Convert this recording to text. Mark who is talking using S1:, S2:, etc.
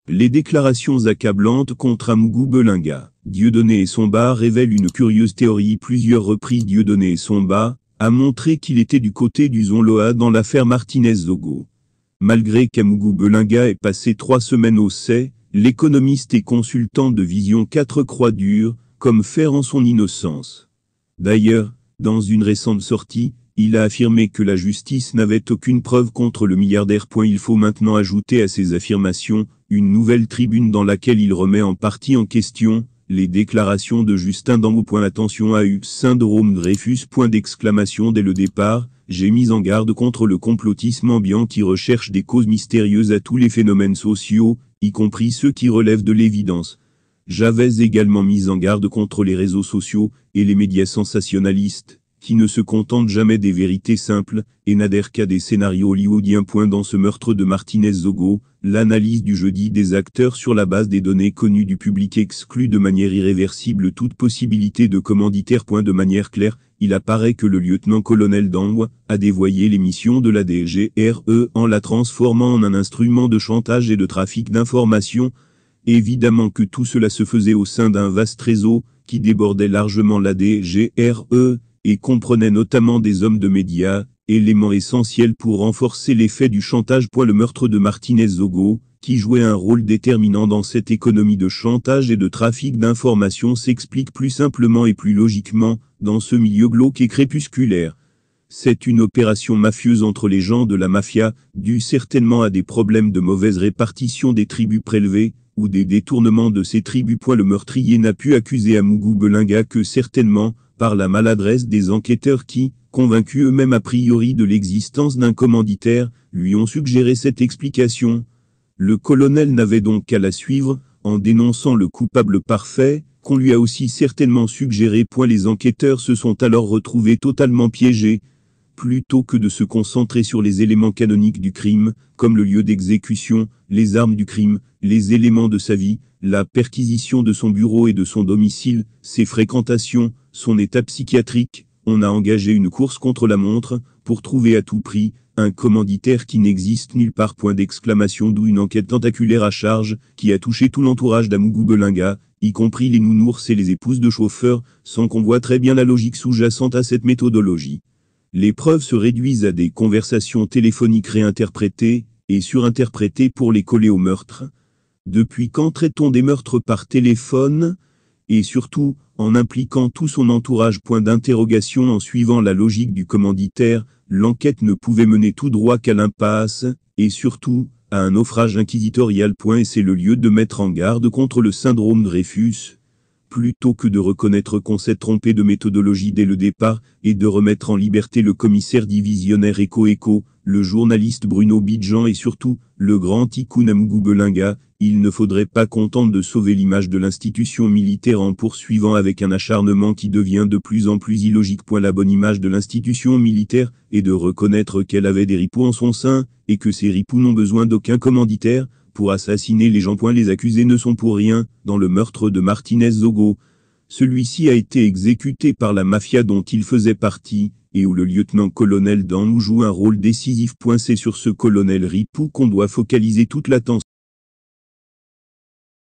S1: Les déclarations accablantes contre Amougou Belinga. Dieudonné et Somba révèlent une curieuse théorie. Plusieurs reprises Dieudonné et Somba a montré qu'il était du côté du Zonloa dans l'affaire Martinez-Zogo. Malgré qu'Amougou Belinga ait passé 3 semaines au CEI, l'économiste et consultant de Vision 4 croit dur, comme fer en son innocence. D'ailleurs, dans une récente sortie, il a affirmé que la justice n'avait aucune preuve contre le milliardaire. Il faut maintenant ajouter à ces affirmations une nouvelle tribune dans laquelle il remet en partie en question les déclarations de Justin Dambeau. Attention à syndrome Dreyfus. Dès le départ, j'ai mis en garde contre le complotisme ambiant qui recherche des causes mystérieuses à tous les phénomènes sociaux, y compris ceux qui relèvent de l'évidence. J'avais également mis en garde contre les réseaux sociaux et les médias sensationnalistes, qui ne se contentent jamais des vérités simples et n'adhèrent qu'à des scénarios hollywoodiens. Dans ce meurtre de Martinez-Zogo, l'analyse du jeudi des acteurs sur la base des données connues du public exclut de manière irréversible toute possibilité de commanditaire. De manière claire, il apparaît que le lieutenant-colonel Dambeau a dévoyé les missions de la DGRE en la transformant en un instrument de chantage et de trafic d'informations. Évidemment que tout cela se faisait au sein d'un vaste réseau qui débordait largement la DGRE et comprenait notamment des hommes de médias, élément essentiel pour renforcer l'effet du chantage. Le meurtre de Martinez-Zogo, qui jouait un rôle déterminant dans cette économie de chantage et de trafic d'informations, s'explique plus simplement et plus logiquement dans ce milieu glauque et crépusculaire. C'est une opération mafieuse entre les gens de la mafia, due certainement à des problèmes de mauvaise répartition des tribus prélevées, ou des détournements de ces tribus. Le meurtrier n'a pu accuser Amougou Belinga que certainement par la maladresse des enquêteurs qui, convaincus eux-mêmes a priori de l'existence d'un commanditaire, lui ont suggéré cette explication. Le colonel n'avait donc qu'à la suivre, en dénonçant le coupable parfait, qu'on lui a aussi certainement suggéré. Les enquêteurs se sont alors retrouvés totalement piégés. Plutôt que de se concentrer sur les éléments canoniques du crime, comme le lieu d'exécution, les armes du crime, les éléments de sa vie, la perquisition de son bureau et de son domicile, ses fréquentations, son état psychiatrique, on a engagé une course contre la montre, pour trouver à tout prix un commanditaire qui n'existe nulle part. D'où une enquête tentaculaire à charge, qui a touché tout l'entourage d'Amougou Belinga, y compris les nounours et les épouses de chauffeurs, sans qu'on voit très bien la logique sous-jacente à cette méthodologie. Les preuves se réduisent à des conversations téléphoniques réinterprétées et surinterprétées pour les coller au meurtre. Depuis quand traite-t-on des meurtres par téléphone? Et surtout, en impliquant tout son entourage. En suivant la logique du commanditaire, l'enquête ne pouvait mener tout droit qu'à l'impasse, et surtout, à un naufrage inquisitorial. Et c'est le lieu de mettre en garde contre le syndrome Dreyfus. Plutôt que de reconnaître qu'on s'est trompé de méthodologie dès le départ, et de remettre en liberté le commissaire divisionnaire Eko, le journaliste Bruno Bidjan et surtout, le grand tycoon Amougou Belinga, il ne faudrait pas contenter de sauver l'image de l'institution militaire en poursuivant avec un acharnement qui devient de plus en plus illogique. La bonne image de l'institution militaire est de reconnaître qu'elle avait des ripoux en son sein, et que ces ripoux n'ont besoin d'aucun commanditaire pour assassiner les gens. Les accusés ne sont pour rien dans le meurtre de Martinez-Zogo. Celui-ci a été exécuté par la mafia dont il faisait partie, et où le lieutenant-colonel Dambeau joue un rôle décisif. C'est sur ce colonel ripou qu'on doit focaliser toute l'attention.